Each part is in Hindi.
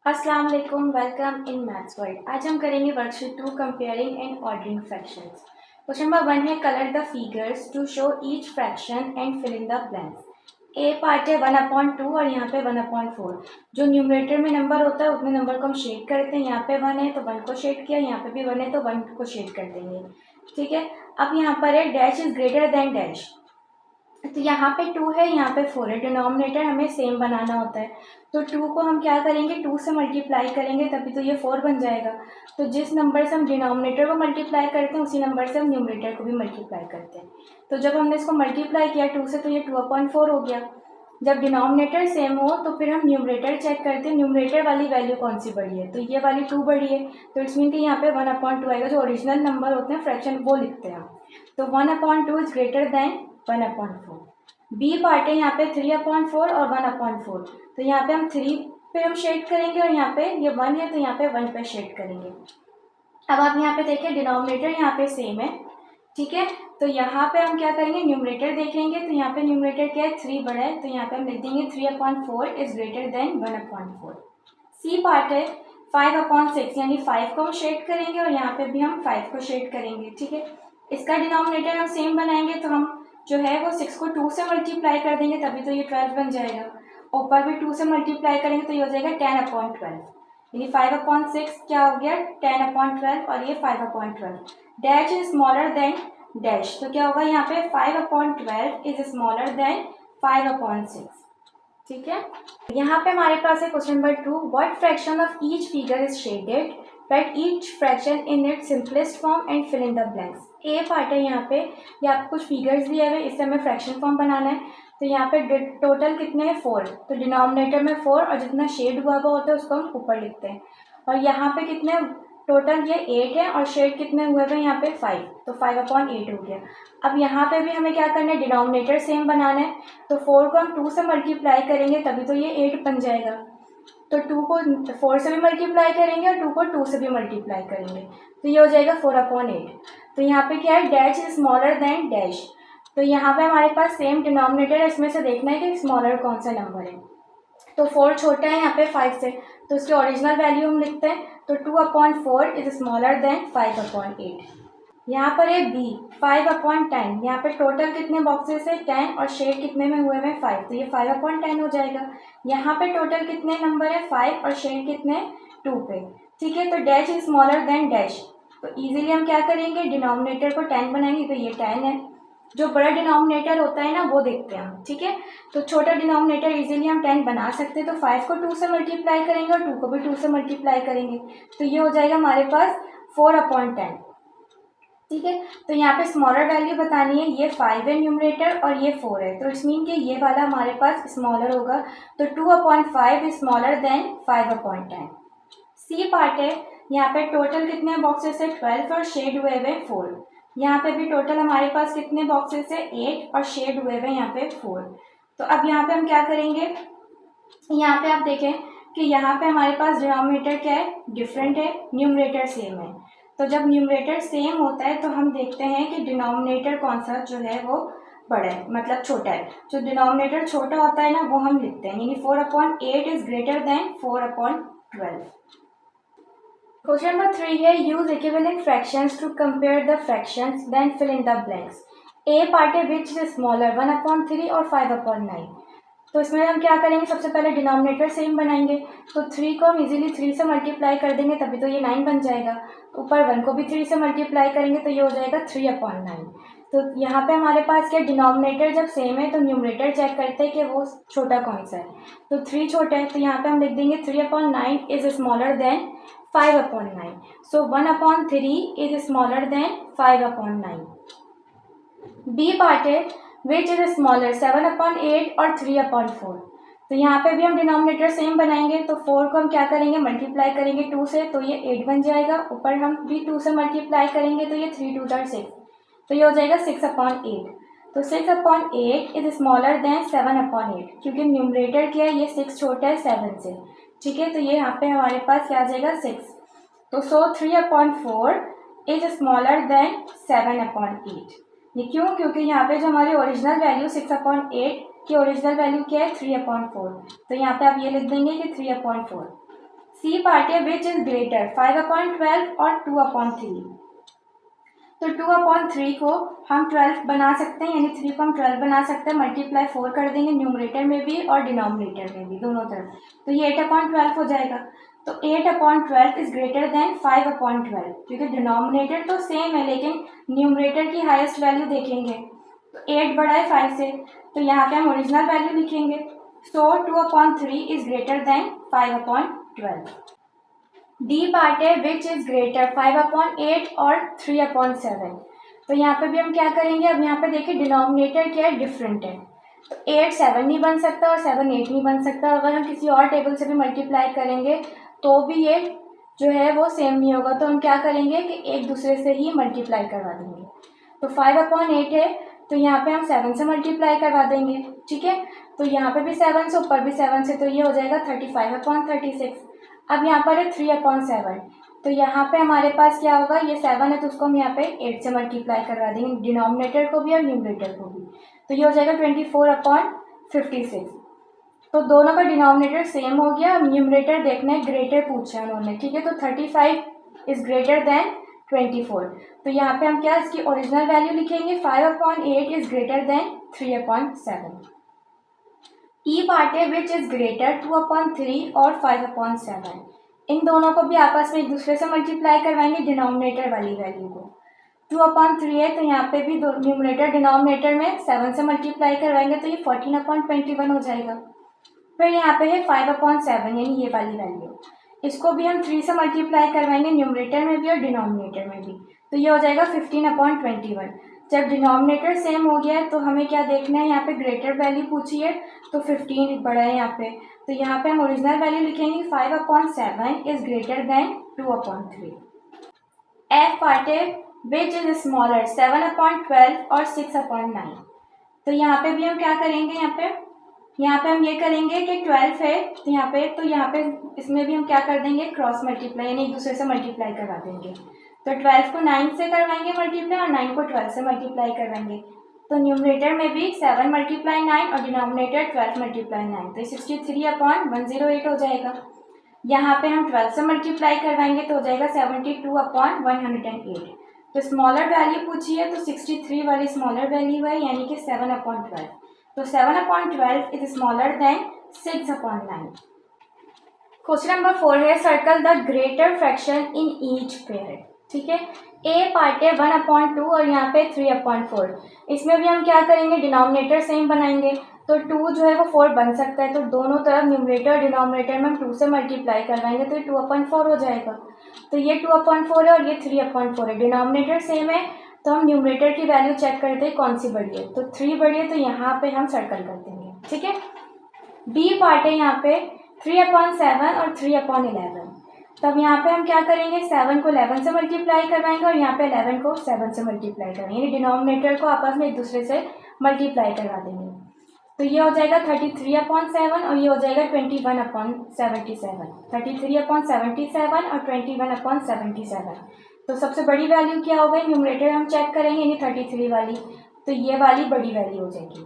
अस्सलाम वालेकुम, वेलकम इन मैथ्स वर्ल्ड। आज हम करेंगे worksheet 2 comparing and ordering fractions. Question number 1 है colour the figures to show each fraction and fill in the blanks. A part है 1/2 और यहाँ पे 1/4। जो न्यूमरेटर में नंबर होता है उतने नंबर को हम शेड करते हैं। यहाँ पे 1 है तो 1 को शेड किया, यहाँ पे भी 1 है तो 1 को शेड कर देंगे। ठीक है, अब यहाँ पर है dash is greater then dash. तो यहाँ पे 2 है, यहाँ पे 4 है। डिनोमिनेटर हमें सेम बनाना होता है, तो 2 को हम क्या करेंगे, 2 से मल्टीप्लाई करेंगे तभी तो ये 4 बन जाएगा। तो जिस नंबर से हम डिनोमिनेटर को मल्टीप्लाई करते हैं उसी नंबर से हम न्यूमरेटर को भी मल्टीप्लाई करते हैं। तो जब हमने इसको मल्टीप्लाई किया 2 से तो ये 2/4 हो गया। जब डिनोमिनेटर सेम हो तो फिर हम न्यूमरेटर चेक करते हैं, न्यूमरेटर वाली वैल्यू कौन सी बड़ी है, तो ये वाली 2 बड़ी है, तो इट्स मीन कि यहाँ पे 1/2 आएगा। जो ओरिजिनल नंबर होते हैं फ्रैक्शन वो लिखते हैं हम। तो 1/2 is greater than 1/4। B part है यहाँ पे 3/4 और 1/4। तो यहाँ पे हम 3 पे हम शेड करेंगे और यहाँ पे ये 1 है तो यहाँ पे 1 पे शेड करेंगे। अब आप यहाँ पे देखिए डिनोमिनेटर यहाँ पे सेम है। ठीक है, तो यहाँ पे हम क्या करेंगे, न्यूमरेटर देखेंगे। तो यहाँ पे न्यूमरेटर क्या है, 3 बड़ा है, तो यहाँ पे हम लिख देंगे 3/4 is greater than 1/4। C part है 5/6, यानी 5 को हम शेड करेंगे और यहाँ पे भी हम 5 को शेड करेंगे। ठीक है, इसका डिनोमिनेटर हम सेम बनाएंगे, तो हम जो है वो 6 को 2 से मल्टीप्लाई कर देंगे तभी तो ये 12 बन जाएगा। ऊपर भी 2 से मल्टीप्लाई करेंगे तो ये हो जाएगा 10/12, यानी 5/6 क्या हो गया 10/12 और ये 5/12। Dash is smaller then dash, तो क्या होगा यहाँ पे 5/12 इज स्मॉलर देन 5/6। ठीक है, यहाँ पे हमारे पास है question number 2, what fraction of each figure is shaded, write each fraction in its simplest form and fill in the blanks. A part है यहाँ पे, ये आपको कुछ फिगर्स दिए हुए, इससे हमें फ्रैक्शन फॉर्म बनाना है। तो यहाँ पे टोटल कितने हैं 4, तो डिनोमिनेटर में 4 और जितना शेड हुआ होता है उसको हम ऊपर लिखते हैं। और यहाँ पे कितने टोटल ये 8 है और शेड कितने हुए हैं यहाँ पे 5, तो 5/8 हो गया। अब यहाँ पे भी हमें क्या करना है, डिनोमिनेटर सेम बनाना है। तो 4 को हम 2 से मल्टीप्लाई करेंगे तभी तो ये 8 बन जाएगा। तो 2 को 4 से भी मल्टीप्लाई करेंगे और 2 को 2 से भी मल्टीप्लाई करेंगे, तो ये हो जाएगा 4/8। तो यहाँ पे क्या है, dash is smaller then dash. तो यहाँ पे हमारे पास सेम डिनोमिनेटर है, इसमें से देखना है कि स्मॉलर कौन सा नंबर है। तो 4 छोटा है यहाँ पे 5 से, तो उसकी ओरिजिनल वैल्यू हम लिखते हैं। तो 2/4 इज स्मॉलर देन 5/8। यहाँ पर है बी 5/10, यहाँ पे टोटल कितने बॉक्सेस है 10 और शेड कितने में हुए हैं 5, तो ये 5/10 हो जाएगा। यहाँ पे टोटल कितने नंबर है 5 और शेड कितने 2 पे। ठीक है, तो dash is smaller then dash, तो इजीली हम क्या करेंगे, डिनोमिनेटर को 10 बनाएंगे, तो ये 10 है। जो बड़ा डिनोमिनेटर होता है ना वो देखते हैं हम। ठीक है, तो छोटा डिनोमिनेटर इजीली हम 10 बना सकते हैं, तो 5 को 2 से मल्टीप्लाई करेंगे और 2 को भी 2 से मल्टीप्लाई करेंगे, तो ये हो जाएगा हमारे पास 4/10। ठीक है, तो यहाँ पे स्मॉलर वैल्यू बतानी है, ये 5 है न्यूमरेटर और ये 4 है, तो इट्स मीन कि ये वाला हमारे पास स्मॉलर होगा। तो 2/5 is smaller than 5/10। C part है, यहाँ पे टोटल कितने बॉक्सेस है 12 और शेड हुए हुए 4। यहाँ पे भी टोटल हमारे पास कितने बॉक्सेस है 8 और शेड हुए हुए यहाँ पे 4। तो अब यहाँ पे हम क्या करेंगे, यहाँ पे आप देखें कि यहाँ पे हमारे पास डिनोमिनेटर क्या है, डिफरेंट है, न्यूमरेटर सेम है। तो जब न्यूमरेटर सेम होता है तो हम देखते हैं कि डिनोमिनेटर कौन सा जो है वो बड़ा है, मतलब छोटा है। जो डिनोमिनेटर छोटा होता है ना वो हम लिखते हैं, यानी 4/8 is greater than 4/12। Question number 3 है use equivalent fractions to compare the fractions then fill in the blanks. A part है विच इज स्मॉलर 1/3 और 5/9। तो इसमें हम क्या करेंगे, सबसे पहले डिनोमिनेटर सेम बनाएंगे। तो 3 को हम इजीली 3 से मल्टीप्लाई कर देंगे तभी तो ये 9 बन जाएगा। ऊपर 1 को भी 3 से मल्टीप्लाई करेंगे तो ये हो जाएगा 3/9। तो यहाँ पे हमारे पास क्या, डिनोमिनेटर जब सेम है तो न्यूमरेटर चेक करते हैं कि वो छोटा कौन सा है। तो 3 छोटा है, तो यहाँ पे हम लिख देंगे 3/9 is smaller than 5/9। So 1/3 is smaller than 5/9। B part है विच इज स्मॉलर 7/8 और 3/4। तो यहाँ पे भी हम डिनोमिनेटर सेम बनाएंगे। तो 4 को हम क्या करेंगे, मल्टीप्लाई करेंगे 2 से, तो ये 8 बन जाएगा। ऊपर हम भी 2 से मल्टीप्लाई करेंगे तो ये 3 2 6, तो ये हो जाएगा 6/8। तो 6/8 इज स्मॉलर देन 7/8, क्योंकि न्यूमरेटर क्या है, ये 6 छोटा है 7 से। ठीक है, तो ये यहाँ पे हमारे पास क्या आ जाएगा 6। तो 3/4 इज स्मॉलर देन 7/8। ये क्यों, क्योंकि यहाँ पे जो हमारी ओरिजिनल वैल्यू 6/8 की ओरिजिनल वैल्यू क्या है 3/4। तो यहाँ पे आप ये लिख देंगे कि 3/4। सी पार्ट है विच इज ग्रेटर 5/12 और 2/3। तो 2/3 को हम 12 बना सकते हैं, यानी 3 को हम 12 बना सकते हैं, मल्टीप्लाई 4 कर देंगे न्यूमरेटर में भी और डिनोमिनेटर में भी, दोनों तरफ। तो ये 8/12 हो जाएगा। तो 8/12 इज ग्रेटर देन 5/12, क्योंकि डिनोमिनेटर तो सेम है लेकिन न्यूमरेटर की हाईएस्ट वैल्यू देखेंगे। तो 8 बड़ा है 5 से, तो यहाँ पे हम ओरिजिनल वैल्यू लिखेंगे। सो 2/3 is greater then 5/12। D part है विच इज ग्रेटर 5/8 और 3/7। तो यहाँ पे भी हम क्या करेंगे, अब यहाँ पे देखिए डिनोमिनेटर क्या है, डिफरेंट है। तो 8 7 नहीं बन सकता और 7 8 नहीं बन सकता। अगर हम किसी और टेबल से भी मल्टीप्लाई करेंगे तो भी ये जो है वो सेम नहीं होगा। तो हम क्या करेंगे कि एक दूसरे से ही मल्टीप्लाई करवा देंगे। तो 5/8 है, तो यहाँ पे हम 7 से मल्टीप्लाई करवा देंगे, ठीक है। तो यहाँ पे भी 7 से, ऊपर भी 7 से, तो ये हो जाएगा 35/36। अब यहाँ पर है 3/7, तो यहाँ पे हमारे पास क्या होगा, ये 7 है तो उसको हम यहाँ पे 8 से मल्टीप्लाई करवा देंगे, डिनोमिनेटर को भी और न्यूमरेटर को भी। तो ये हो जाएगा 24/56। तो दोनों का डिनोमिनेटर सेम हो गया। न्यूमरेटर देखना है, ग्रेटर पूछा है उन्होंने, ठीक है। तो 35 इज ग्रेटर देन 24। तो यहाँ पे हम क्या इसकी ओरिजिनल वैल्यू लिखेंगे, 5/8 is greater then 3/7। E part है विच इज ग्रेटर 2/3 और 5/7। इन दोनों को भी आपस में एक दूसरे से मल्टीप्लाई करवाएंगे डिनोमिनेटर वाली वैल्यू को। 2/3 है तो यहाँ पे भी न्यूमरेटर डिनोमिनेटर में 7 से मल्टीप्लाई करवाएंगे तो ये 14/21 हो जाएगा। फिर यहाँ पे है 5/7, यानी ये वाली वैल्यू, इसको भी हम 3 से मल्टीप्लाई करवाएंगे न्यूमरेटर में भी और डिनोमिनेटर में भी। तो ये हो जाएगा 15/21। जब डिनोमिनेटर सेम हो गया है तो हमें क्या देखना है, यहाँ पे ग्रेटर वैल्यू पूछी है तो 15 बड़ा है यहाँ पे। तो यहाँ पे हम ओरिजिनल वैल्यू लिखेंगे 5/7 is greater then 2/3। F part है विच इज स्मॉलर 7/12 और 6/9। तो यहाँ पे भी हम क्या करेंगे, यहाँ पे हम ये करेंगे कि 12 है तो यहाँ पे इसमें भी हम क्या कर देंगे, क्रॉस मल्टीप्लाई, यानी एक दूसरे से मल्टीप्लाई करवा देंगे। तो 12 को 9 से करवाएंगे मल्टीप्लाई और 9 को 12 से मल्टीप्लाई करवाएंगे। तो न्यूमरेटर में भी 7 × 9 और डिनोमिनेटर 12 × 9, तो 63/108 हो जाएगा। यहाँ पे हम 12 से मल्टीप्लाई करवाएंगे तो हो जाएगा 72/108। तो स्मॉलर वैल्यू पूछी है तो 63 वाली स्मॉलर वैल्यू है, यानी कि 7/12। तो 7/12 is smaller then 6/9। Question number 4 है circle the greater fraction in each pair, ठीक है। ए पार्ट है 1/2 और यहाँ पे 3/4। इसमें भी हम क्या करेंगे, डिनोमिनेटर सेम बनाएंगे। तो 2 जो है वो 4 बन सकता है, तो दोनों तरफ न्यूमरेटर और डिनोमिनेटर में हम 2 से मल्टीप्लाई करवाएंगे तो ये 2/4 हो जाएगा। तो ये 2/4 है और ये 3/4 है, डिनोमिनेटर सेम है तो हम न्यूमरेटर की वैल्यू चेक करते हैं कौन सी बड़ी है। तो 3 बड़ी है तो यहाँ पे हम सर्कल कर देंगे, ठीक है। बी पार्ट है यहाँ पे 3/7 और 3/11। तब यहाँ पे हम क्या करेंगे, 7 को 11 से मल्टीप्लाई करवाएंगे और यहाँ पे 11 को 7 से मल्टीप्लाई करेंगे, यानी डिनोमिनेटर को आपस में एक दूसरे से मल्टीप्लाई करवा देंगे। तो ये हो जाएगा 33/7 और ये हो जाएगा 21/77, 33/77 और 21/77। तो सबसे बड़ी वैल्यू क्या हो गई, न्यूमरेटर हम चेक करेंगे, यानी 33 वाली, तो ये वाली बड़ी वैल्यू हो जाएगी।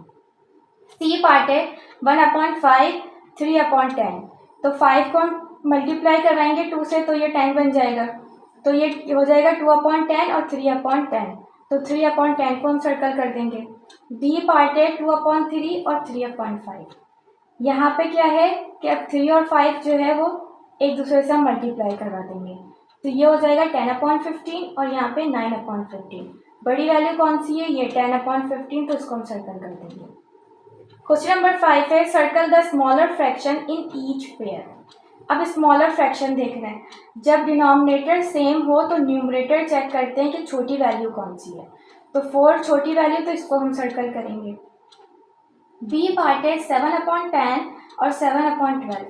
सी पार्ट है 1/5 3/10। तो 5 को हम मल्टीप्लाई करवाएंगे 2 से तो ये 10 बन जाएगा, तो ये हो जाएगा 2/10 और 3/10। तो 3/10 को हम सर्कल कर देंगे। डी पार्ट है 2/3 और 3/5। यहाँ पे क्या है कि अब 3 और 5 जो है वो एक दूसरे से हम मल्टीप्लाई करवा देंगे। तो ये हो जाएगा 10/15 और यहाँ पे 9/15। बड़ी वैल्यू कौन सी है, ये 10/15, तो इसको हम सर्कल कर देंगे। क्वेश्चन नंबर 5 है circle the smaller fraction in each pair. अब स्मॉलर फ्रैक्शन देखना है, जब डिनोमिनेटर सेम हो तो न्यूमरेटर चेक करते हैं कि छोटी वैल्यू कौन सी है। तो 4 छोटी वैल्यू, तो इसको हम सर्कल करेंगे। बी पार्ट है 7/10 और 7/12,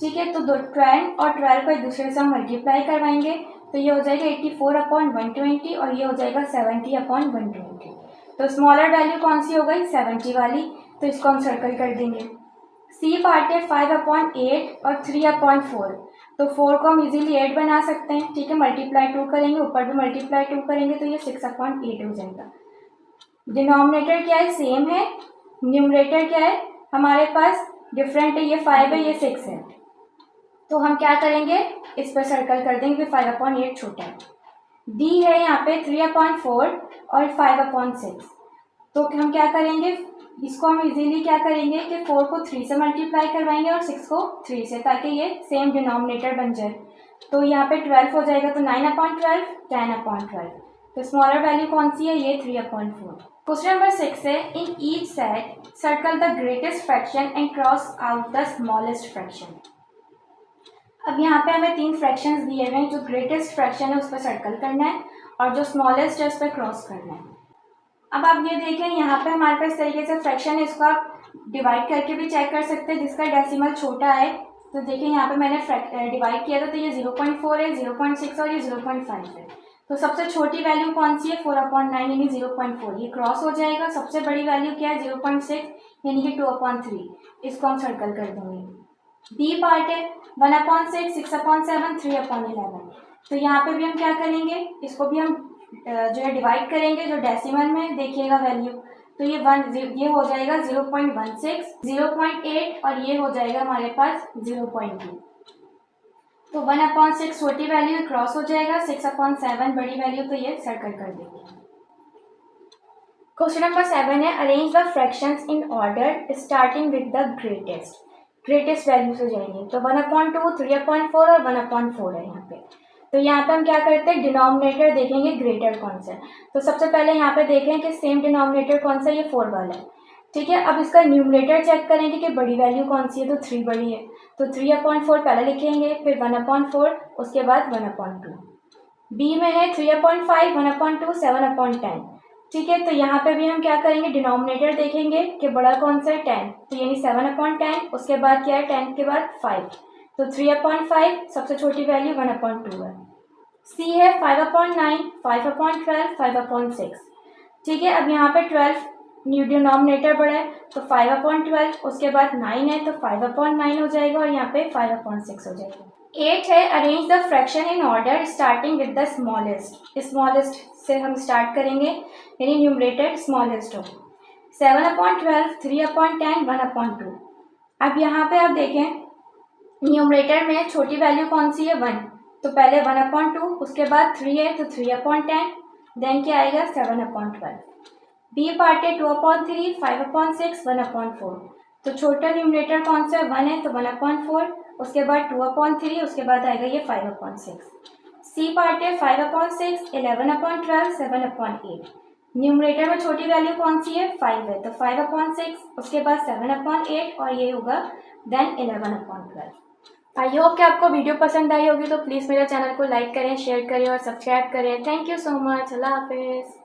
ठीक है। तो 12 और 12 को एक दूसरे से हम मल्टीप्लाई करवाएंगे तो ये हो जाएगा 84/120 और ये हो जाएगा 70/120। तो स्मॉलर वैल्यू कौन सी हो गई, 70 वाली, तो इसको हम सर्कल कर देंगे। सी पार्ट है 5/8 और 3/4। तो 4 को हम इजीली 8 बना सकते हैं, ठीक है। मल्टीप्लाई 2 करेंगे, ऊपर भी मल्टीप्लाई 2 करेंगे तो ये 6/8 हो जाएगा। डिनोमिनेटर क्या है, सेम है। न्यूमरेटर क्या है हमारे पास, डिफरेंट है, ये 5 है ये 6 है। तो हम क्या करेंगे, इस पर सर्कल कर देंगे, 5/8 छोटा है। डी है यहाँ पे 3/4 और 5/6। तो हम क्या करेंगे, इसको हम इजीली क्या करेंगे कि 4 को 3 से मल्टीप्लाई करवाएंगे और 6 को 3 से, ताकि ये सेम डिनोमिनेटर बन जाए। तो यहाँ पे 12 हो जाएगा, तो 9/12, 10/12। तो स्मॉलर वैल्यू कौन सी है, ये 3/4। क्वेश्चन नंबर 6 है, in each set circle the greatest fraction and cross out the smallest fraction. अब यहाँ पे हमें 3 फ्रैक्शंस दिए हुए हैं, जो ग्रेटेस्ट फ्रैक्शन है उस पर सर्कल करना है और जो स्मॉलेस्ट है उस पर क्रॉस करना है। अब आप ये देखें, यहाँ पे हमारे पास इस तरीके से फ्रैक्शन है, इसको आप डिवाइड करके भी चेक कर सकते हैं, जिसका डेसिमल छोटा है। तो देखिए यहाँ पे मैंने डिवाइड किया था, तो ये 0.4 है, 0.6 और ये 0.5 है। तो सबसे छोटी वैल्यू कौन सी है, 4/9 यानी 0.4, ये क्रॉस हो जाएगा। सबसे बड़ी वैल्यू क्या है, 0.6 यानी कि 2/3, इसको हम सर्कल कर देंगे। बी पार्ट है 1/6, 6/7, 3/11। तो यहाँ पे भी हम क्या करेंगे, इसको भी हम जो है डिवाइड करेंगे, जो डेसिमल में देखिएगा वैल्यू। तो ये हो जाएगा 0.16, 0.8 और ये हो जाएगा हमारे पास 0.2। तो 1/6 छोटी वैल्यू क्रॉस हो जाएगा, 6/7 बड़ी वैल्यू, तो ये सर्कल कर देंगे। क्वेश्चन नंबर 7 है, arrange the fractions in order starting with the greatest value से जाएंगे। तो 1/2, 3/4 और 1/4 है यहाँ पे। तो यहाँ पे हम क्या करते हैं, डिनोमिनेटर देखेंगे ग्रेटर कौन सा है। तो सबसे पहले यहाँ पे देखें कि सेम डिनोमिनेटर कौन सा है, ये 4 वाला है। ठीक है, अब इसका न्यूमरेटर चेक करेंगे कि बड़ी वैल्यू कौन सी है, तो 3 बड़ी है। तो 3/4 पहले लिखेंगे, फिर 1/4, उसके बाद 1/2। बी में है 3/5, 1/2, 7/10। ठीक है, तो यहाँ पे भी हम क्या करेंगे, डिनोमिनेटर देखेंगे कि बड़ा कौन सा है, 10। तो यानी 7/10, उसके बाद क्या है, 10 के बाद 5। तो 3/5, सबसे छोटी वैल्यू 1/2 है। सी है 5/9, 5/12, 5/6। ठीक है, अब यहाँ पे 12 न्यू डिनोमिनेटर बड़ा है, तो 5/12, उसके बाद 9 है, तो 5/9 हो जाएगा और यहाँ पे 5/6 हो जाएगा। 8 है, arrange the fraction in order starting with the smallest से हम स्टार्ट करेंगे, यानी न्यूमरेटर स्मॉलेस्ट हो। 7/12, 3/10, 1/2। अब यहाँ पे आप देखें, न्यूमरेटर में छोटी वैल्यू कौन सी है, 1। तो पहले 1/2, उसके बाद 3 है, तो 3/10, देन क्या आएगा, 7/12। बी पार्ट है 2/3, 5/6, 1/4। तो छोटा न्यूमरेटर कौन सा है, 1 है, तो 1/4, उसके बाद 2/3, उसके बाद आएगा ये 5/6। सी पार्ट है 5/6, 11/12, 7/8। न्यूमरेटर में छोटी वैल्यू कौन सी है, 5 है, तो 5/6, उसके बाद 7/8 और ये होगा देन 11/12। आई होप कि आपको वीडियो पसंद आई होगी, तो प्लीज़ मेरे चैनल को लाइक करें, शेयर करें और सब्सक्राइब करें। Thank you so much. अल्लाह हाफिज़।